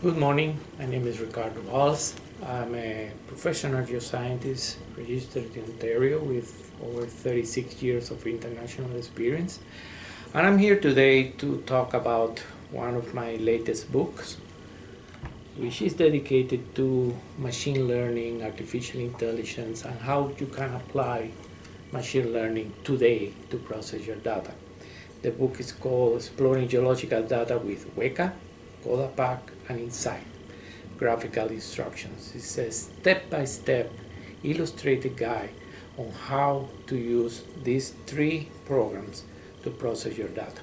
Good morning, my name is Ricardo Valls. I'm a professional geoscientist registered in Ontario with over 36 years of international experience. And I'm here today to talk about one of my latest books, which is dedicated to machine learning, artificial intelligence, and how you can apply machine learning today to process your data. The book is called Exploring Geological Data with WEKA, CodaPack, and iNZight. Graphical instructions. It's a step-by-step illustrated guide on how to use these three programs to process your data.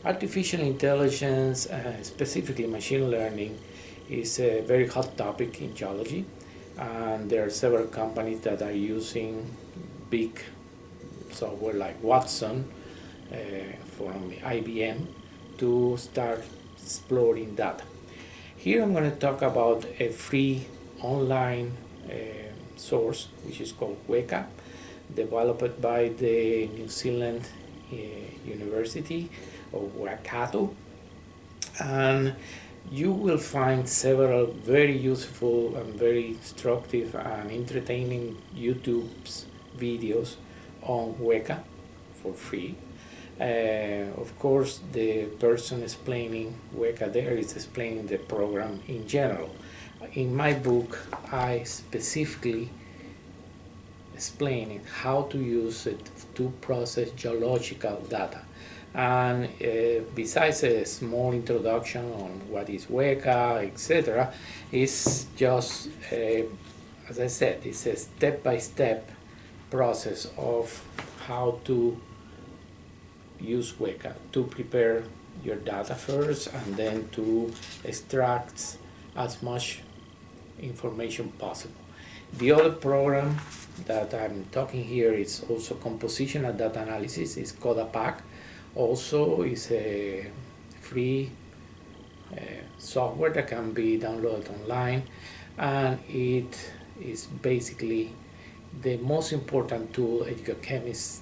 Artificial intelligence, specifically machine learning, is a very hot topic in geology, and there are several companies that are using big software like Watson from IBM to start exploring data. Here I'm going to talk about a free online source which is called WEKA, developed by the New Zealand University of Waikato, and you will find several very useful and very instructive and entertaining YouTube videos on WEKA for free. Of course, the person explaining WEKA there is explaining the program in general. In my book, I specifically explain how to use it to process geological data. And besides a small introduction on what is WEKA, etc., it's just, as I said, it's a step-by-step process of how to use WEKA to prepare your data first and then to extract as much information possible. The other program that I'm talking here is also compositional data analysis, is CodaPack. Also is a free software that can be downloaded online, and it is basically the most important tool a geochemist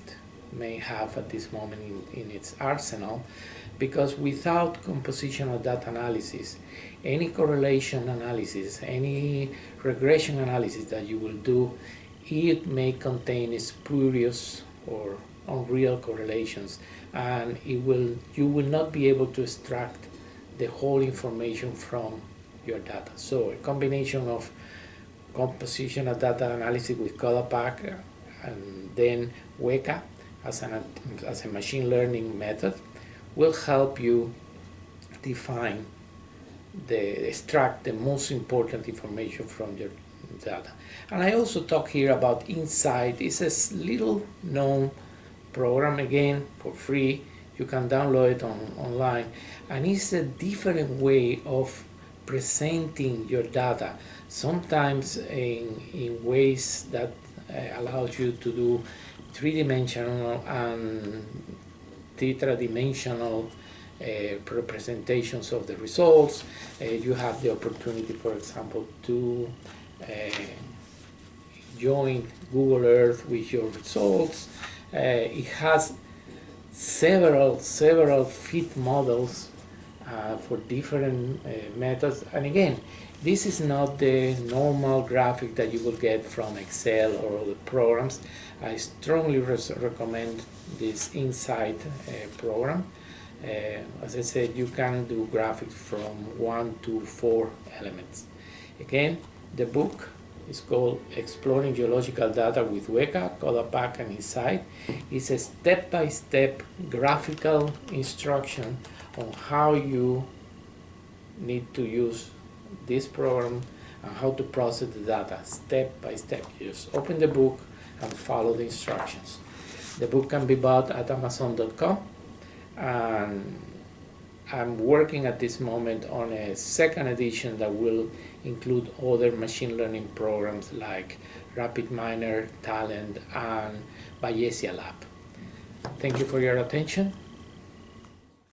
may have at this moment in its arsenal, because without compositional data analysis, any correlation analysis, any regression analysis that you will do, it may contain spurious or unreal correlations, and you will not be able to extract the whole information from your data. So a combination of compositional data analysis with CodaPack and then WEKA as a machine learning method will help you extract the most important information from your data. And I also talk here about iNZight. It's a little known program, again for free. You can download it online, and it's a different way of presenting your data, sometimes in ways that allows you to do three-dimensional and tetradimensional representations of the results. You have the opportunity, for example, to join Google Earth with your results. It has several fit models for different methods, and again, this is not the normal graphic that you will get from Excel or other programs. I strongly recommend this iNZight program. As I said, you can do graphics from 1 to 4 elements. Again, the book is called Exploring Geological Data with WEKA, CodaPack, and iNZight. It's a step-by-step graphical instruction on how you need to use this program and how to process the data step by step. You just open the book and follow the instructions. The book can be bought at Amazon.com, and I'm working at this moment on a second edition that will include other machine learning programs like RapidMiner, Talent, and Bayesian Lab. Thank you for your attention.